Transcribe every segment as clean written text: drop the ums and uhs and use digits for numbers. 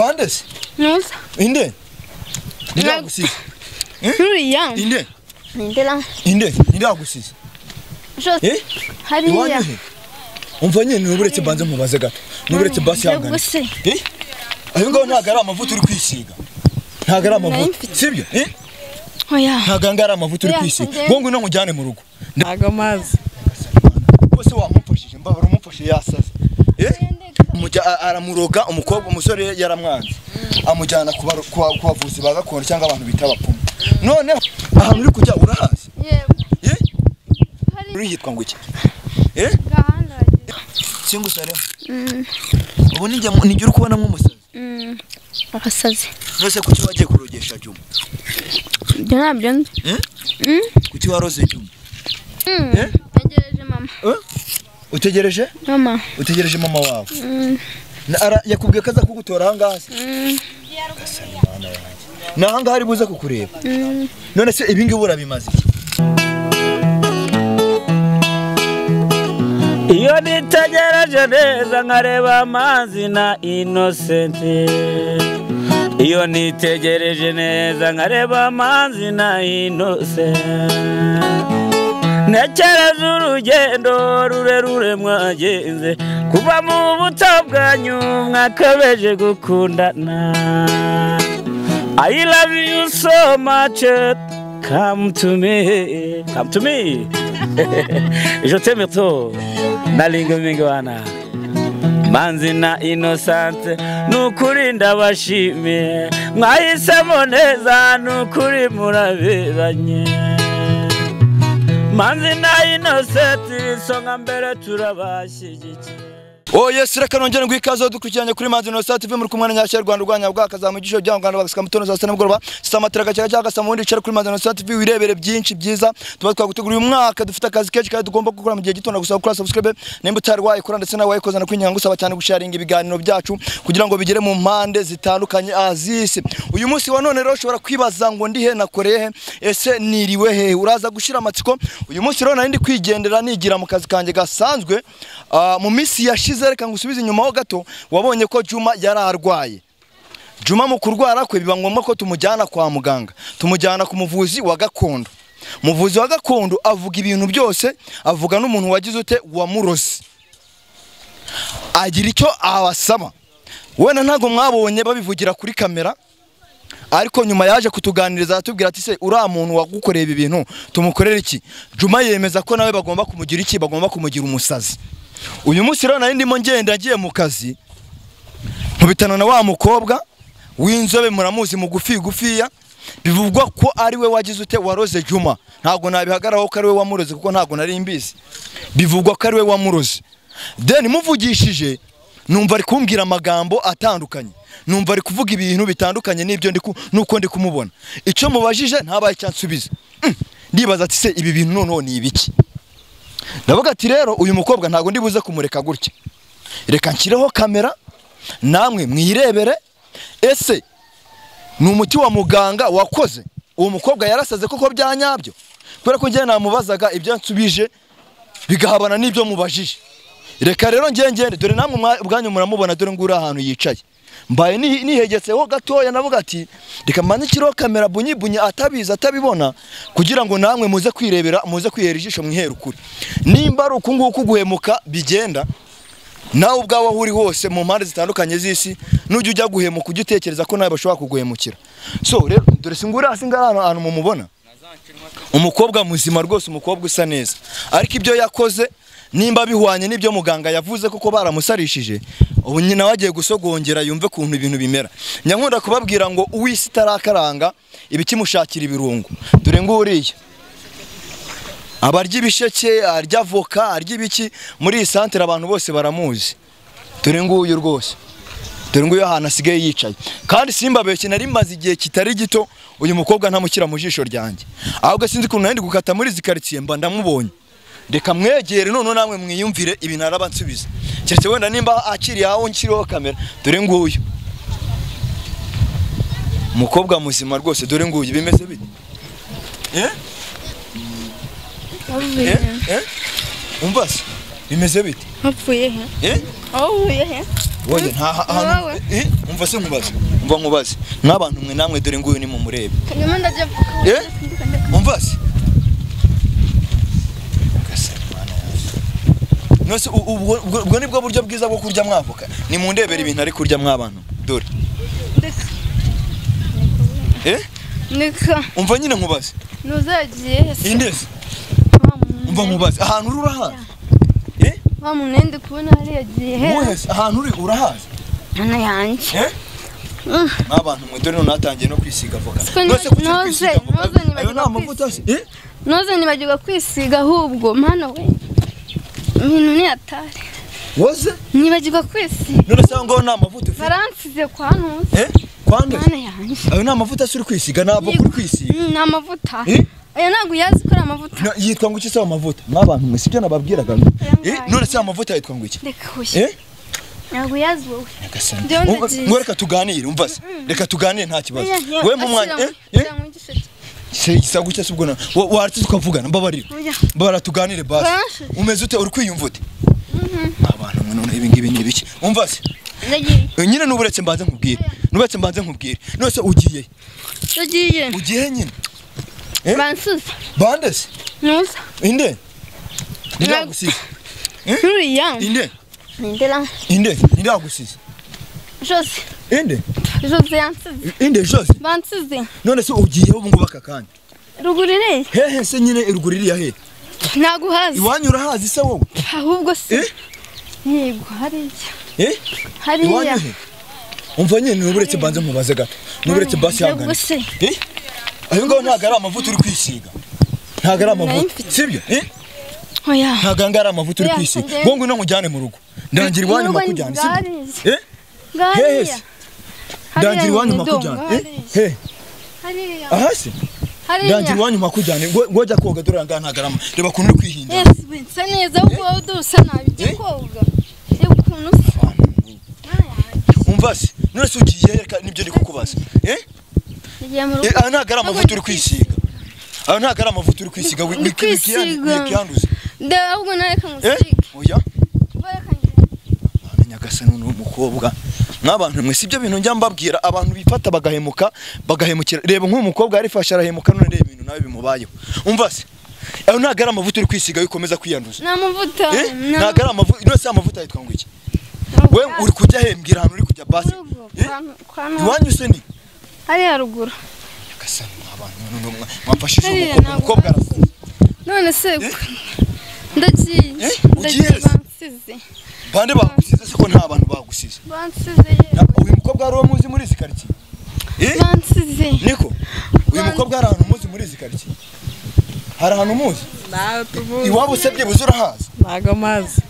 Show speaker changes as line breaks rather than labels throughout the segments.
Bandes?
Nusa.
Inde? Ndagusize.
Uriya.
Inde?
Ndela.
Inde? Ndagusize.
Hariya.
Umva nyine nuburetse banze mubaze gato. Nuburetse basi yangana. Ayo ngo ntago ari amavuta uri kwisiga. Ntago ari amavuta. Sibyo?
Oya.
Ntago ari amavuta uri kwisiga. Ngo ngwino nkujyane mu rugo.
Ntago mazi.
Bose wamufashije mbabara umufashe yasaze. Aramuroga umukobwa umusore yaramwanze. Amujyana kubavuzi bagakondo cyangwa abantu bita abapfumu. None ahantu uri kujya urahazi? Yego. Uri hitwa ngo iki?
Gahanda.
Cyangwa sare? Ubu nijya uri kubona nk'umusazi?
Arasaze.
Nose kuki wagiye kurogesha Juma?
Ntabyo nzi.
Kuki waroze Juma?
Ntegereje mama.
Utegereje?
Mama.
Utegereje mama wawe? Yakubwiye kaza kugutora ahangaha se? Nahanga hari buze kukureba. None se ibingi burabimaze iki?
Iyo nitegereje neza nkareba amazi na Innocent. Iyo nitegereje neza nkareba amazi na Innocent. Nekereza urugendo rurerure mwagenze kuva mu buto bwanyu mwakabeje gukundana. I love you so much. Come to me. Come to me. Je t'aime trop. Nalingo mingwana. Manzi na Innocent nukuri ndabashimiye. Mwahisemo neza nukuri muraberanye. Manzi na Innocent songa mbere turabashyigikiye.
Oh yes, reka nongere ngwikazo dukurikiranye kuri Manzi Innocent TV muri kumwana nyashya Rwanda rwanya bwakaza mu gisho bya Rwanda bagasika mutono za sene mugoroba samatiraga cyangwa sa mundi chere kuri Manzi Innocent TV wirebere byinshi byiza tuba twagutegura uyu mwaka dufite akazi kenshi kandi tugomba gukora mu gihe gito gusaba kuri subscribe nimba utari wayikora ndetse na wayikozana kwinyanga gusaba cyane gusharinga ibiganiro byacu kugira ngo bigere mu mpande zitandukanye azisi. Uyu munsi wa none rero ushobora kwibaza ngo ndi he nakorehe ese niriwe he uraza gushira amatsiko. Uyu munsi rero nari kwigendera nigira mu kazi kanje gasanzwe mu minsi yashize reka ngusubize inyuma ho gato wabonye ko Juma yararwaye. Juma mu kurwara kwe biba ngombwa ko tumujyana kwa muganga tumujyana ku muvuzi wa gakondo. Muvuzi wa gakondo avuga ibintu byose avuga n'umuntu wagize ute wamuroze agira icyo abasaba. Wena ntago mwabonye babivugira kuri kamera ariko nyuma yaje kutuganiriza atubwira ati se ura muntu wagukoreye ibi bintu tumukorera iki. Juma yemeza ko nawe bagomba kumugira iki bagomba kumugira umusazi. Uyu munsi rero nari ndimo ngenda agiye mu kazi nkubitana na wa mukobwa w'inzobe muramuzi gufiya bivugwa ko ari we wagize ute waroze Juma. Ntago nabihagaraho ko ari we wamuroze kuko ntago nari mbizi. Bivugwa ko ari we wamuroze. Then muvugishije numva ari kumbwira amagambo atandukanye. Numva ari kuvuga ibintu bitandukanye n'ibyo nuko ndi kumubona. Icyo mubajije ntabaye cyansubiza. Ndibaza ati se ibi bintu noneho ni ibiki? Ndavuga ati rero uyu mukobwa ntago ndibuze kumureka gutya. Reka nshyireho kamera namwe mwirebere ese ni umuti wa muganga wakoze. Uwo mukobwa yarasaze koko byanyabyo. Kubera ko ngiye namubazaga ibyo nsubije bigahabana n'ibyo mubajije. Reka rero ngende dore namwe ubwanyu muramubona dore ngura ahantu yicaye. Mbaye nihegetseho gatoya navuga ati reka manikiro kamera bunyi atabiza atabibona kugira ngo namwe muze kwirebera muze kwihera ijisho mwihera ukuri. Nimba ari ukunguku guhemuka bigenda nawe ubwawe uri hose mu mpande zitandukanye z'isi nujya ujya guhemuka ujye utekereza ko nawe bashobora kuguhemukira. So rero dore singura hasi ngara ahantu mumubona umukobwa muzima rwose umukobwa usa neza ariko ibyo yakoze nimba bihwanye n'ibyo muganga yavuze kuko baramusarishije ubu nyina wagiye gusogongera yumve kuntu ibintu bimera. Nyankunda kubabwira ngo uwisi tarakaranga ibikimushakira ibirungu. Dore nguriye abarya ibisheke arya avoka arya ibiki muri iyi santere abantu bose baramuzi. Dore nguyu rwose dore nguyu ahantu asigaye yicaye kandi simbabeshye nari maze igihe kitari gito uyu mukobwa ntamukira mu jisho ryanjye ahubwo sinzi kuntu nandi gukata muri zikaritsiye mba ndamubonye. Reka mwegere none namwe mwiyumvire ibintu arabansubiza cyeretse wenda nimba akiri aho nkiriho kamera. Dore nguyu mukobwa muzima rwose dore nguyu bimeze bite umva se bimeze bite
hapfuye he yehe
wowe nta umva se nkubaze nk'abantu mwe namwe dore nguyu ni mu murebe
nyuma ndaje
umva se nose ubwo nibwo buryo bwiza bwo kurya mwavoka ni mu ndebera ibintu ari kurya mwabantu dore
nika
umva nyine nkubaze
nuzagiye
indese umva nkubaze ahantu urahazi
wamunende kubona hari yagiye
muhese ahantu uri urahazi
ana yanje
abantu mwe dore natangiye no kwisiga avoka
noze nibagirwa kwisiga ahubwo mana we ibintu ni atari
woze
nibagirwa kwisiga
none se ngo nta mavuta ufite
baransize kwa ntuze
kwande
mana yanje
ayo nta mavuta suri kwisiga ntabwo kuri kwisiga
nta mavuta aya ntago yazi ko ari amavuta
yitwa ngo iki se amavuta n'abantu mwe sibyo nababwiraga none se amavuta yitwa ngo iki
reka hoye ntago yazi wowe
ngo reka tuganire umva se reka tuganire nta kibazo we mu mwanya se gisagu cyase ubwo waretse tukavugana mbabarira tuganire basi umeze ute uri kwiyumva ute abantu mwe none ibi ngibi ni biki umva se nyine nuburetse mbanze nkubwire none se ugiye nyine
bansuza
bandese
nuza
inde ndagusize
Nuriya
inde
Indela
ndagusize
Jose
inde
Jose yansize
inde Jose
bansize
none se ugiye ubu ngubu akakandi
rugurire
hehe se nyine ruguririya he
naguhazi
iwanyura hazi se wowe
ahubwo se yego hariya
umva nyine nuburetse mbanze nkubaze gato nuburetse basi yangana ayo ngaho ntago ari amavuta uri kwisiga ntago ari amavuta sibyo
oya
ntago ari amavuta uri kwisiga ngo ngwino nkujyane mu rugo ndangira iwanyu makujyane sibyo hehe ndangira iwanyu makujyane
hariya
ahasi ndangira iwanyu makujyane ngo jya koga dore ngana ntagarama reba kuntu uri kwihinda
nsa neza ubwo dusa nabi jye koga ukuntu
umva se none se ugiye reka nibyo ndi kukubaza ntago ari amavuta uri kwisiga ntago ari amavuta uri kwisiga wikiyanduza
ahubwo nareka ngusige
oya nyagasani n'umukobwa nk'abantu mwe sibyo bintu njya mbabwira abantu bifata bagahemukira reba nk'umukobwa yarifashe arahemuka none reba ibintu nawe bimubayeho umva se ntago ari amavuta uri kwisiga wikomeza kwiyanduza
n'amavuta
ntago ari amavuta none se amavuta yitwa ngo iki we uri kujya hembwira ahantu uri kujya basi iwanyu se ni
hariya ruguru
nyagasani abantu mwamfashije umukobwa arasa
none se ndagiye bansize
bande bagusize se ko nta bantu bagusize
bansize
uyu mukobwa ari uwo muzi muri izi quartier
bansize
niko uyu mukobwa ari ahantu muzi muri izi quartier hari ahantu muzi iwabo se byibuze urahazi
ntago mazi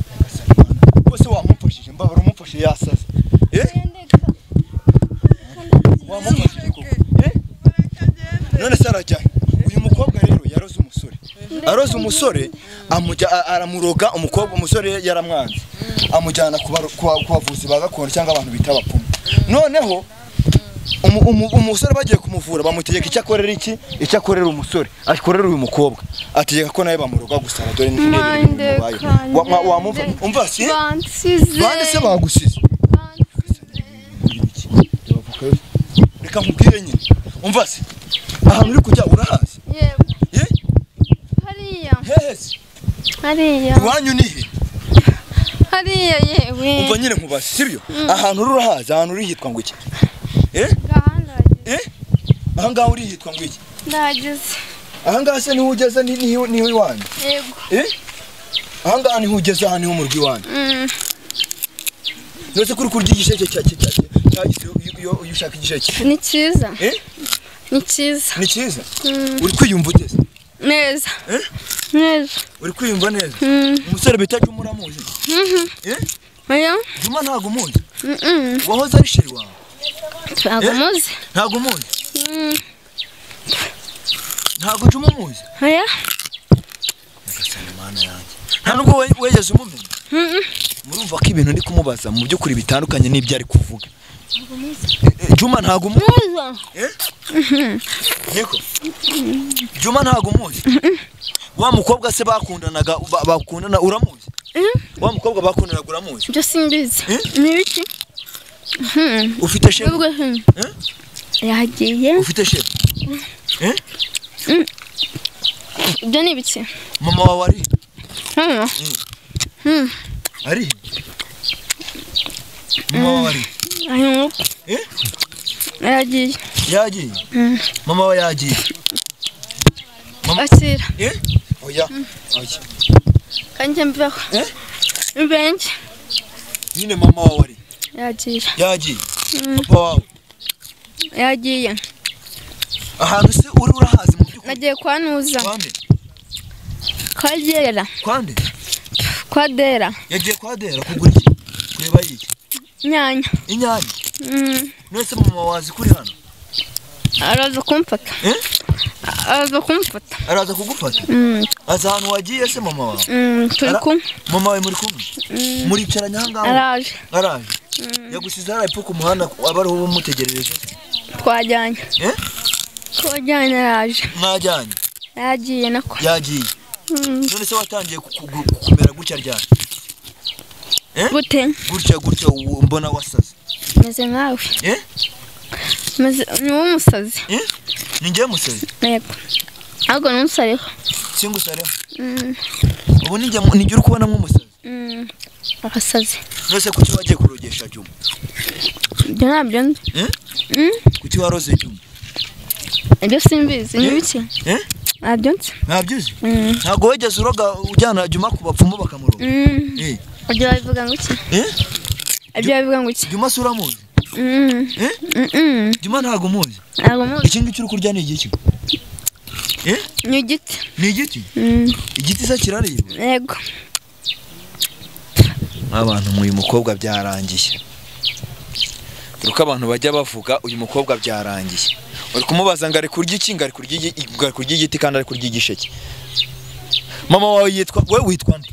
bose wamufashije mbabara umufashe yasaze wamufashije koko none se arajya uyu mukobwa rero aroze umusore aramuroga umusore yaramwanze amujyana ku bavuzi ba gakondo cyangwa abantu bita abapfumu noneho umusore bagiye kumuvura bamutegeka icyo akorera umusore akorera uyu mukobwa ategeka ko nawe bamuroga gusa dore umva si bande se bagusize reka nkubwire nyine umva se ahantu uri kujya urahazi
hariya
iwanyu ni he
hariya yewe
umva nyine nkubaze sibyo ahantu uri urahazi ahantu uri hitwa ngo iki aha ngaha uri hitwa ngo iki
ndageze
aha ngaha se niho ugeze niho iwanyu
yego
aha ngaha niho ugeze aha niho mu rugo iwanyu nose kuri kurya igisheke iyo ushaka igisheke
ni cyiza
ni cyiza uri kwiyumva ugeze
neza
uri kwiyumva neza umusore bita Juma uramuzi
oya
Juma ntago umuzi wahoze ari sheri wawe
ntago umuzi
ntago Juma umuzi
oya
nyagasani mana yanjye nta nubwo wegeze umumenya murumva ko ibintu ndi kumubaza mu by'ukuri bitandukanye n'ibyo ari kuvuga Juma ntago umuzi niko Juma ntago umuzi wa mukobwa se bakundana uramuzi wa mukobwa bakundanaga uramuzi
byo simbizi ni biki
ufite sheri
yagiye
ufite sheri
ibyo ni biki
mama wawe ari ari mama wawe ari
yagiye
mama wawe yagiye
akira
oya
kanjye mbeho imbenje
nyine mama wawe ari yagiye papa wawe
yagiye
ahantu se uri urahazi mu by'ukuri
nagiye kwanuza
kwande
kagera
kwande
kwadera
yagiye kwadera kugura iki kureba iki inyanya nese mama wazi kuri hano
araza kumfata
araza kugufata aza ahantu wagiye se mama wawe
turi kumwe
mama wawe muri kumwe muricaranye ahangaha araje yagusize hariya epfo ku muhanda abariho bumutegerereje
twajyanye araje
mwajyanye
yagiye nako
yagiye none se watangiye kumera gutya ryari
gute
gutya mbona wasaze
meze nkawe ni wowe umusazi
ni njye musazi
yego ahubwo ntusareho
singusareho ubu nijye uri kubona nk'umusazi
arasaze
nose kuki wagiye kurogesha juma
ibyo ntabyo nzi
kuki waroze juma
ibyo simbizi ni biki ntabyo nzi
ntabyo uzi ntabwo wigeze uroga ujyana juma ku bapfumu bakamuroga
ibyo babivuga ngo iki
juma si uramuzi juma ntabwo umuzi iki ngiki uri kurya ni igiki
ni igiti
igiti se kiraribwa
yego
abantu uyu mukobwa byarangiye uko abantu bajya bavuga uyu mukobwa byarangiye uri kumubaza ngo ari kurya iki ngo ari kurya igiti kandi ari kurya igisheke mama wawe yitwa we witwa nde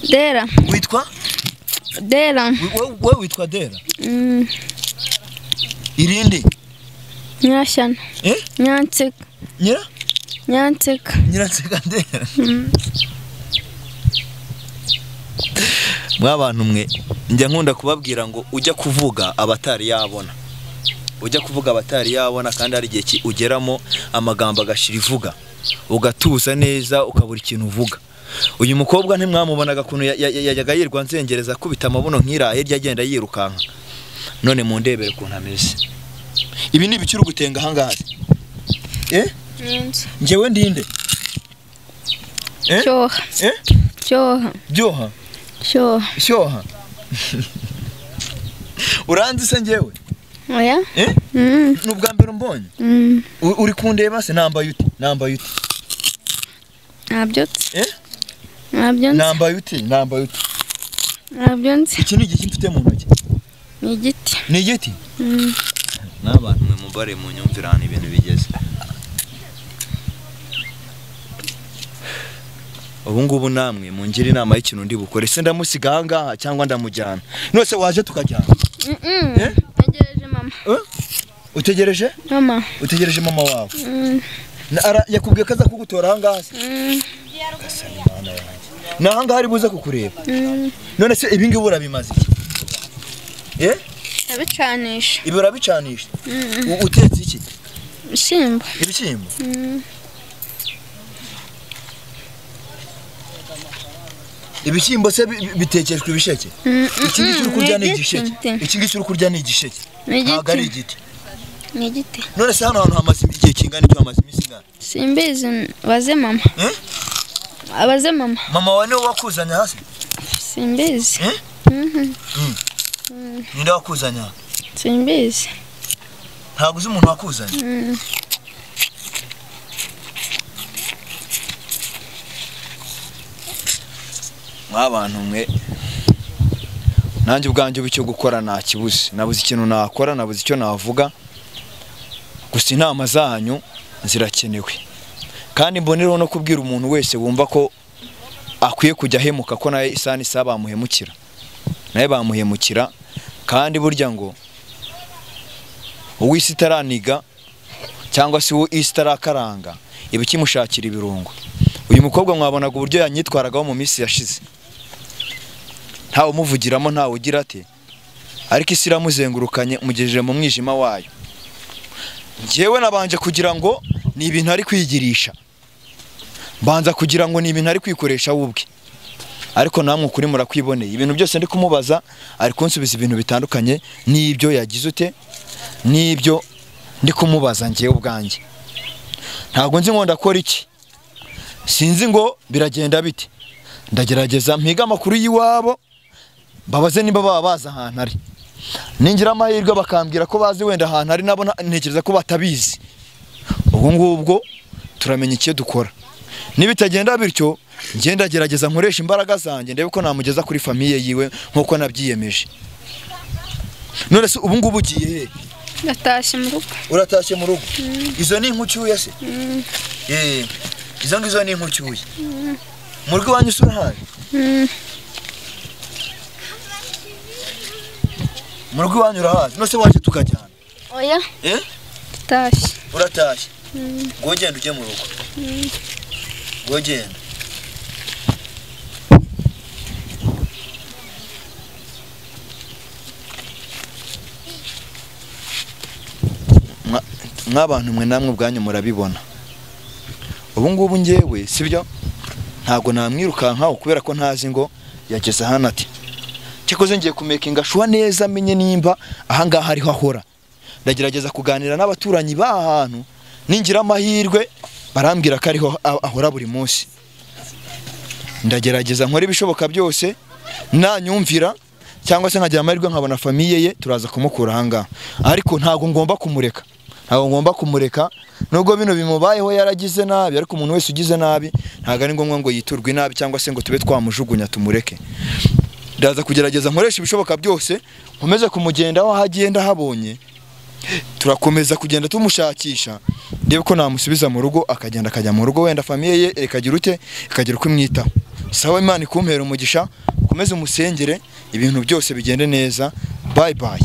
Dera
witwa
Dera
we witwa Dera irindi
Nyashyana Nyanseka Nyanseka
Dera mwabantu mwe njya nkunda kubabwira ngo ujya kuvuga abatari yabona kandi hari igihe ugeramo amagambo agashira ivuga ugatuza neza ukabura ikintu uvuga uyu mukobwa ntimwamubonaga kuntu yajyaga yirwa nzengereza kubita amabuno nk'irahe ryagenda yirukanka none mu ndebere kuntu ameze ibi ni ibiciro gutenga ahangaha njyewe ndinde Cyoha uranzi se njyewe
oya
nubwa mbere umbonye uri kundeba se nambaye uti iki ni igiti mfite mu ntoki ni igiti n'abantu mwe mubare mu nyumvira hano ibintu bigeze ubu ngubu namwe mungira inama y'ikintu ndi bukore se ndamusiga ahangaha cyangwa ndamujyana nose waje tukajyana
Tegereje mama
utegereje mama wawe yakubwiye ko aza kugutora ahangaha n'ahangaha ari buze kukureba none se ibi ngibi urabimaze iki
abicanisha
ibi urabicanisha utetse iki
ibishyimbo
ibishyimbo se bitekeshwe ibisheke iki ngiki uri kurya ni igisheke ntabwo ari igiti none se hano hantu hamaze igihe kingana icyo hamaze iminsi ingana
simbizi baze mama
mama wawe niwe wakuzanye hasi
simbizi
ninde wakuzanye hasi
simbizi
ntabwo uzi umuntu wakuzanye mw'abantu mwe nanjye ubwanjye bucyo gukora nta kibuze nabuze ikintu nakora nabuze icyo navuga gusa inama zanyu zirakenewe kandi mbonereho no kubwira umuntu wese wumva ko akwiye kujya ahemuka ko nawe isani bamuhemukira nawe bamuhemukira kandi burya ngo uw'isi itaraniga cyangwa se uw'isi itarakaranga iba ikimushakira ibirungo uyu mukobwa mwabonaga uburyo yanyitwaragaho mu minsi yashize, ntawe umuvugiramo ntawe ugira ate, ariko isi iramuzengurukanye mugejeje mu mwijima wayo. Njyewe nabanje kugira ngo ni ibintu ari kwigirisha, mbanza kugira ngo ni ibintu ari kwikoresha wubwe, ariko namwe ukuri murakwiboneye. Ibintu byose ndi kumubaza ari kunsubiza ibintu bitandukanye n'ibyo yagize ute, n'ibyo ndi kumubaza njyewe ubwanjye. Ntabwo nzi ngo ndakora iki, sinzi ngo biragenda bite. Ndagerageza mpiga amakuru y'iwabo, babaze niba baba baza ahantu ari. Ningira amahirwe bakambwira ko bazi wenda ahantu ari, nabo ntekereza ko batabizi. Ubwo ngubwo turamenya icyo dukora. Nibitagenda bityo, ngenda gerageza nkoresha imbaraga zanjye ndebe ko namugeza kuri famiye yiwe nkuko nabyiyemeje. None se ubu ngubu ugiye he?
Natashye mu rugo.
Uratashye mu rugo? Izo ni inkucyuye se? Izo ngizo ni inkucyuye. Mu rugo wanyu usura haje? Mu rugo wanyu urahazi? None se waje tukajyana?
Oya. Tashye.
Uratashye? Ngo genda ujye mu rugo. Ngo genda. Mw'abantu mwe namwe ubwanyu murabibona. Ubu ngubu njyewe sibyo, ntago namwirukankaho kubera ko ntazi ngo yageze hano ati. Cyakoze ngiye kumekinga shuwa neza menye nimba ahangaha ariho ahora. Ndagerageza kuganira n'abaturanyi b'ahantu, ningira amahirwe barambwira ko ariho ahora buri munsi. Ndagerageza nkora ibishoboka byose, nanyumvira cyangwa se nkagira amahirwe nkabona famiye ye, turaza kumukura ahangaha. Ariko ntago ngomba kumureka. Ntago ngomba kumureka, nubwo bino bimubayeho yaragize nabi, ariko umuntu wese ugize nabi ntago ari ngombwa ngo yiturwe nabi cyangwa se ngo tube twamujugunya tumureke. Ndaza kugerageza nkoresha ibishoboka byose, nkomeze kumugenda aho hagenda habonye. Turakomeza kugenda tumushakisha, ndebe ko namusubiza mu rugo akagenda akajya mu rugo, wenda famiye ye ikagira ute, ikagira uko imwitaho. Sawa, Imana ikumpera umugisha, komeze umusengere ibintu byose bigende neza. Bye bye.